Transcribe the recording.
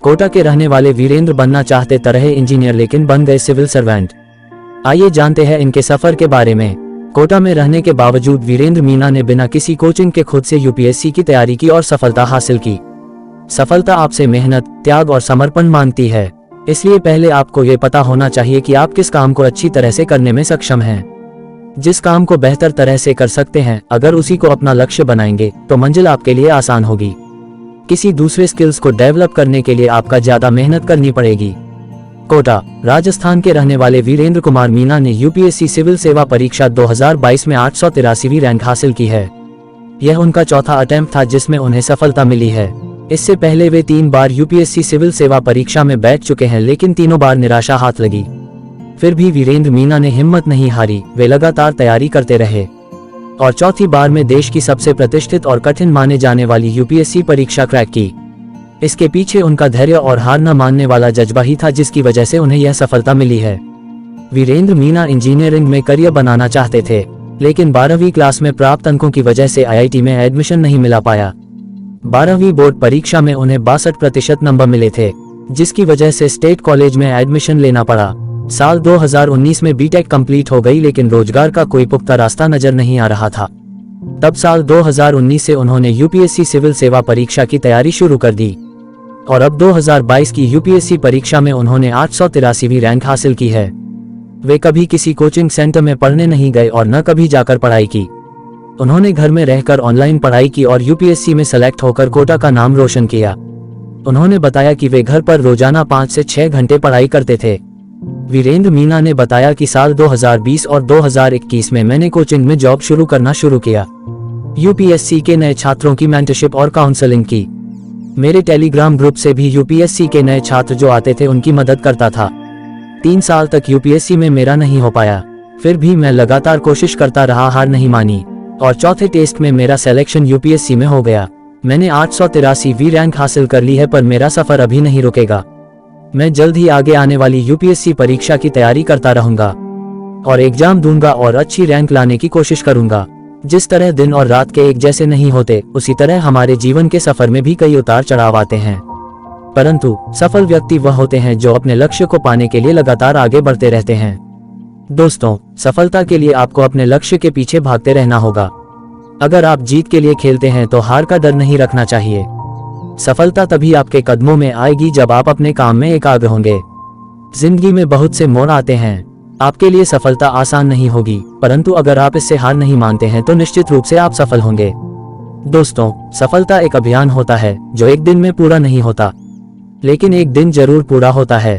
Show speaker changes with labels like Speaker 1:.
Speaker 1: कोटा के रहने वाले वीरेंद्र बनना चाहते तरह इंजीनियर लेकिन बन गए सिविल सर्वेंट। आइए जानते हैं इनके सफर के बारे में। कोटा में रहने के बावजूद वीरेंद्र मीना ने बिना किसी कोचिंग के खुद से यूपीएससी की तैयारी की और सफलता हासिल की। सफलता आपसे मेहनत, त्याग और समर्पण मांगती है, इसलिए पहले आपको ये पता होना चाहिए कि आप किस काम को अच्छी तरह से करने में सक्षम हैं। जिस काम को बेहतर तरह से कर सकते हैं, अगर उसी को अपना लक्ष्य बनाएंगे तो मंजिल आपके लिए आसान होगी। किसी दूसरे स्किल्स को डेवलप करने के लिए आपका ज्यादा मेहनत करनी पड़ेगी। कोटा, राजस्थान के रहने वाले वीरेंद्र कुमार मीना ने यूपीएससी सिविल सेवा परीक्षा 2022 में 883वीं रैंक हासिल की है। यह उनका चौथा अटेम्प्ट था जिसमें उन्हें सफलता मिली है। इससे पहले वे 3 बार यूपीएससी सिविल सेवा परीक्षा में बैठ चुके हैं, लेकिन तीनों बार निराशा हाथ लगी। फिर भी वीरेंद्र मीना ने हिम्मत नहीं हारी, वे लगातार तैयारी करते रहे और चौथी बार में देश की सबसे प्रतिष्ठित और कठिन माने जाने वाली यूपीएससी परीक्षा क्रैक की। इसके पीछे उनका धैर्य और हार न मानने वाला जज्बा ही था, जिसकी वजह से उन्हें यह सफलता मिली है। वीरेंद्र मीना इंजीनियरिंग में करियर बनाना चाहते थे, लेकिन 12वीं क्लास में प्राप्त अंकों की वजह से आईआईटी में एडमिशन नहीं मिला पाया। 12वीं बोर्ड परीक्षा में उन्हें 62% नंबर मिले थे, जिसकी वजह से स्टेट कॉलेज में एडमिशन लेना पड़ा। साल 2019 में बीटेक कंप्लीट हो गई, लेकिन रोजगार का कोई पुख्ता रास्ता नजर नहीं आ रहा था। तब साल 2019 से उन्होंने यूपीएससी सिविल सेवा परीक्षा की तैयारी शुरू कर दी और अब 2022 की यूपीएससी परीक्षा में उन्होंने 883वीं रैंक हासिल की है। वे कभी किसी कोचिंग सेंटर में पढ़ने नहीं गए और न कभी जाकर पढ़ाई की। उन्होंने घर में रहकर ऑनलाइन पढ़ाई की और यूपीएससी में सेलेक्ट होकर कोटा का नाम रोशन किया। उन्होंने बताया कि वे घर पर रोजाना 5 से 6 घंटे पढ़ाई करते थे। वीरेंद्र मीना ने बताया कि साल 2020 और 2021 में मैंने कोचिंग में जॉब शुरू करना शुरू किया। यूपीएससी के नए छात्रों की मेंटरशिप और काउंसलिंग की। मेरे टेलीग्राम ग्रुप से भी यूपीएससी के नए छात्र जो आते थे उनकी मदद करता था। 3 साल तक यूपीएससी में मेरा नहीं हो पाया, फिर भी मैं लगातार कोशिश करता रहा, हार नहीं मानी और चौथे टेस्ट में मेरा सिलेक्शन यूपीएससी में हो गया। मैंने 883वीं रैंक हासिल कर ली है, पर मेरा सफर अभी नहीं रुकेगा। मैं जल्द ही आगे आने वाली यूपीएससी परीक्षा की तैयारी करता रहूंगा और एग्जाम दूंगा और अच्छी रैंक लाने की कोशिश करूंगा। जिस तरह दिन और रात के एक जैसे नहीं होते, उसी तरह हमारे जीवन के सफर में भी कई उतार चढ़ाव आते हैं, परंतु सफल व्यक्ति वह होते हैं जो अपने लक्ष्य को पाने के लिए लगातार आगे बढ़ते रहते हैं। दोस्तों, सफलता के लिए आपको अपने लक्ष्य के पीछे भागते रहना होगा। अगर आप जीत के लिए खेलते हैं तो हार का डर नहीं रखना चाहिए। सफलता तभी आपके कदमों में आएगी जब आप अपने काम में एकाग्र होंगे। जिंदगी में बहुत से मोड़ आते हैं, आपके लिए सफलता आसान नहीं होगी, परंतु अगर आप इससे हार नहीं मानते हैं तो निश्चित रूप से आप सफल होंगे। दोस्तों, सफलता एक अभियान होता है जो एक दिन में पूरा नहीं होता, लेकिन एक दिन जरूर पूरा होता है।